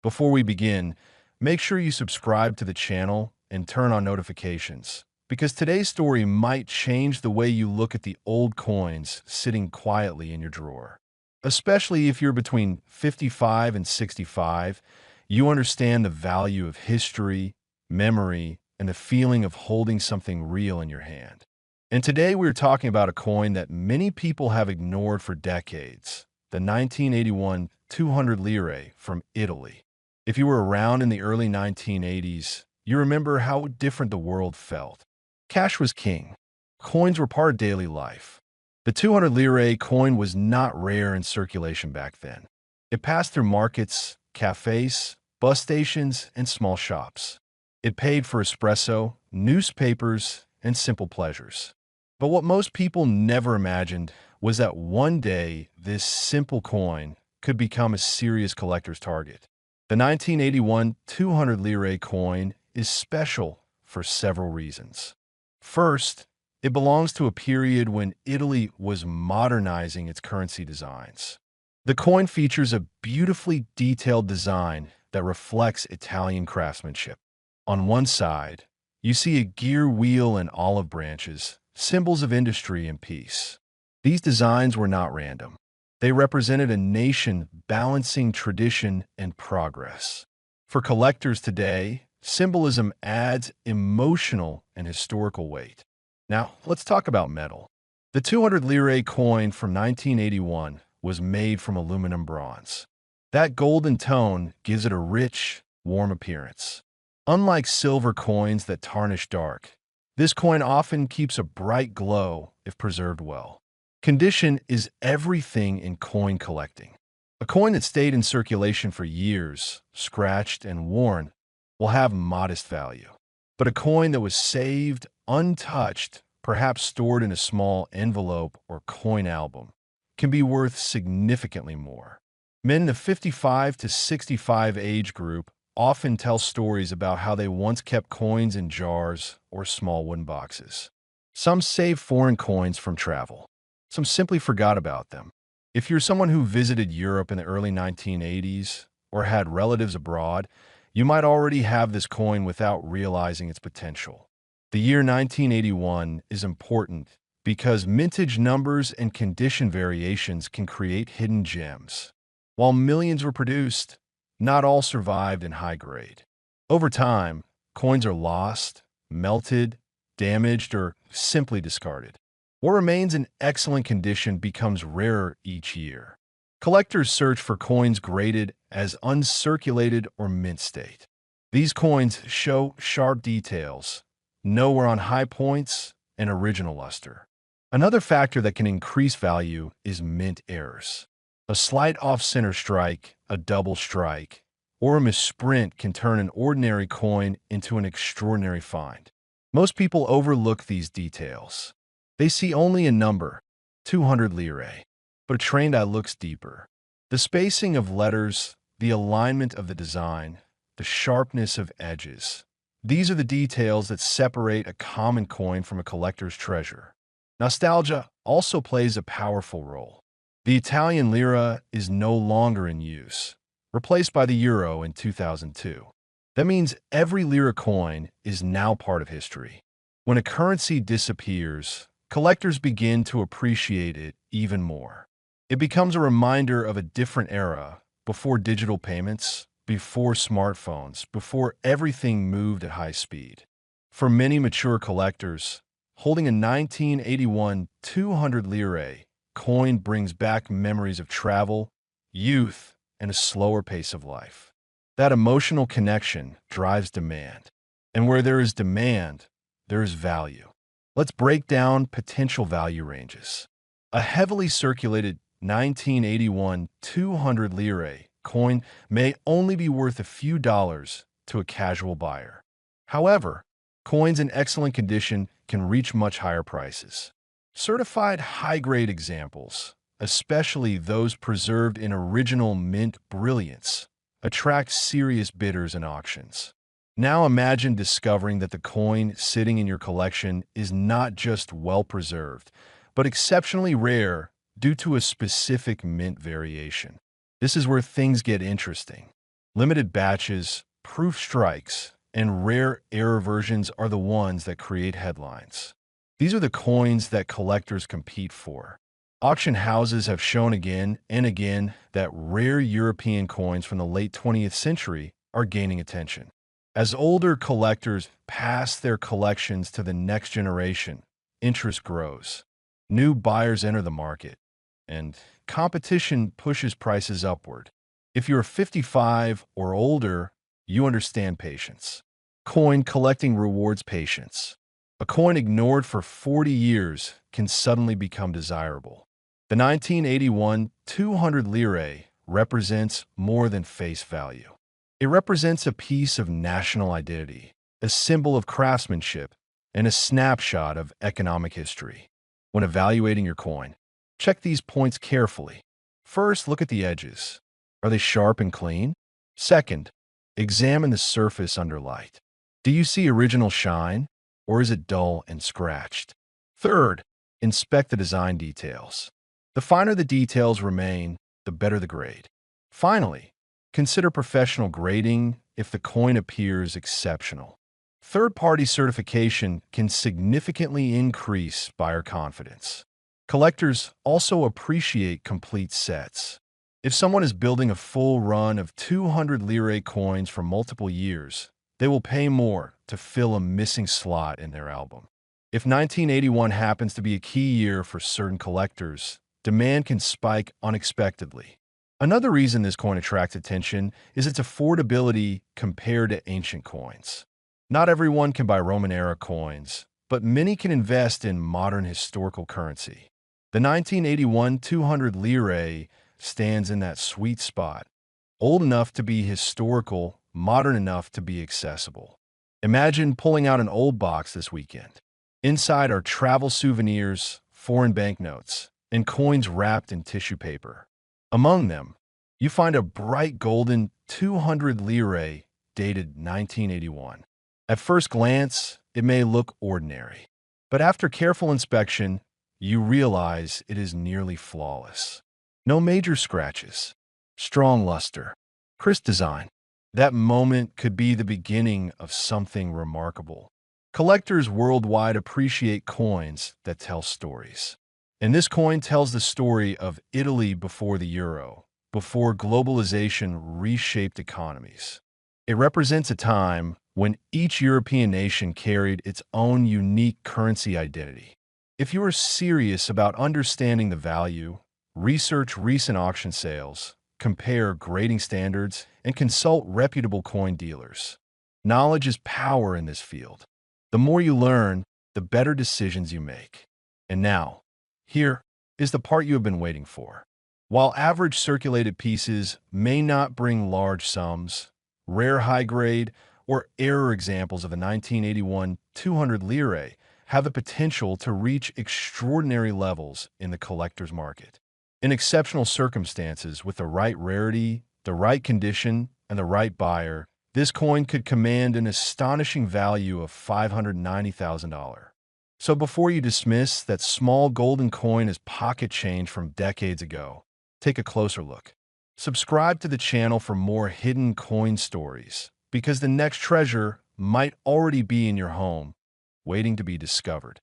Before we begin, make sure you subscribe to the channel and turn on notifications, because today's story might change the way you look at the old coins sitting quietly in your drawer. Especially if you're between 55 and 65, you understand the value of history, memory, and the feeling of holding something real in your hand. And today we're talking about a coin that many people have ignored for decades, the 1981 200 lire from Italy. If you were around in the early 1980s, you remember how different the world felt. Cash was king. Coins were part of daily life. The 200 lire coin was not rare in circulation back then. It passed through markets, cafes, bus stations, and small shops. It paid for espresso, newspapers, and simple pleasures. But what most people never imagined was that one day this simple coin could become a serious collector's target. The 1981 200 lire coin is special for several reasons. First, it belongs to a period when Italy was modernizing its currency designs. The coin features a beautifully detailed design that reflects Italian craftsmanship. On one side, you see a gear wheel and olive branches, symbols of industry and peace. These designs were not random. They represented a nation balancing tradition and progress. For collectors today, symbolism adds emotional and historical weight. Now, let's talk about metal. The 200 lire coin from 1981 was made from aluminum bronze. That golden tone gives it a rich, warm appearance. Unlike silver coins that tarnish dark, this coin often keeps a bright glow if preserved well. Condition is everything in coin collecting. A coin that stayed in circulation for years, scratched and worn, will have modest value. But a coin that was saved, untouched, perhaps stored in a small envelope or coin album, can be worth significantly more. Men in the 55 to 65 age group often tell stories about how they once kept coins in jars or small wooden boxes. Some saved foreign coins from travel. Some simply forgot about them. If you're someone who visited Europe in the early 1980s or had relatives abroad, you might already have this coin without realizing its potential. The year 1981 is important because mintage numbers and condition variations can create hidden gems. While millions were produced, not all survived in high grade. Over time, coins are lost, melted, damaged, or simply discarded. What remains in excellent condition becomes rarer each year. Collectors search for coins graded as uncirculated or mint state. These coins show sharp details, nowhere on high points, and original luster. Another factor that can increase value is mint errors. A slight off-center strike, a double strike, or a misprint can turn an ordinary coin into an extraordinary find. Most people overlook these details. They see only a number, 200 lire, but a trained eye looks deeper. The spacing of letters, the alignment of the design, the sharpness of edges. These are the details that separate a common coin from a collector's treasure. Nostalgia also plays a powerful role. The Italian lira is no longer in use, replaced by the euro in 2002. That means every lira coin is now part of history. When a currency disappears, collectors begin to appreciate it even more. It becomes a reminder of a different era, before digital payments, before smartphones, before everything moved at high speed. For many mature collectors, holding a 1981 200 lire coin brings back memories of travel, youth, and a slower pace of life. That emotional connection drives demand. And where there is demand, there is value. Let's break down potential value ranges. A heavily circulated 1981 200 lire coin may only be worth a few dollars to a casual buyer. However, coins in excellent condition can reach much higher prices. Certified high-grade examples, especially those preserved in original mint brilliance, attract serious bidders in auctions. Now imagine discovering that the coin sitting in your collection is not just well-preserved, but exceptionally rare due to a specific mint variation. This is where things get interesting. Limited batches, proof strikes, and rare error versions are the ones that create headlines. These are the coins that collectors compete for. Auction houses have shown again and again that rare European coins from the late 20th century are gaining attention. As older collectors pass their collections to the next generation, interest grows. New buyers enter the market, and competition pushes prices upward. If you're 55 or older, you understand patience. Coin collecting rewards patience. A coin ignored for 40 years can suddenly become desirable. The 1981 200 lire represents more than face value. It represents a piece of national identity, a symbol of craftsmanship, and a snapshot of economic history. When evaluating your coin, check these points carefully. First, look at the edges. Are they sharp and clean? Second, examine the surface under light. Do you see original shine, or is it dull and scratched? Third, inspect the design details. The finer the details remain, the better the grade. Finally, consider professional grading if the coin appears exceptional. Third-party certification can significantly increase buyer confidence. Collectors also appreciate complete sets. If someone is building a full run of 200 lire coins for multiple years, they will pay more to fill a missing slot in their album. If 1981 happens to be a key year for certain collectors, demand can spike unexpectedly. Another reason this coin attracts attention is its affordability compared to ancient coins. Not everyone can buy Roman-era coins, but many can invest in modern historical currency. The 1981 200 lire stands in that sweet spot, old enough to be historical, modern enough to be accessible. Imagine pulling out an old box this weekend. Inside are travel souvenirs, foreign banknotes, and coins wrapped in tissue paper. Among them, you find a bright golden 200 lire dated 1981. At first glance, it may look ordinary, but after careful inspection, you realize it is nearly flawless. No major scratches, strong luster, crisp design. That moment could be the beginning of something remarkable. Collectors worldwide appreciate coins that tell stories. And this coin tells the story of Italy before the euro, before globalization reshaped economies. It represents a time when each European nation carried its own unique currency identity. If you are serious about understanding the value, research recent auction sales, compare grading standards, and consult reputable coin dealers. Knowledge is power in this field. The more you learn, the better decisions you make. And now, here is the part you have been waiting for. While average circulated pieces may not bring large sums, rare high-grade or error examples of the 1981 200 lire have the potential to reach extraordinary levels in the collector's market. In exceptional circumstances, with the right rarity, the right condition, and the right buyer, this coin could command an astonishing value of $590,000. So before you dismiss that small golden coin as pocket change from decades ago, take a closer look. Subscribe to the channel for more hidden coin stories, because the next treasure might already be in your home, waiting to be discovered.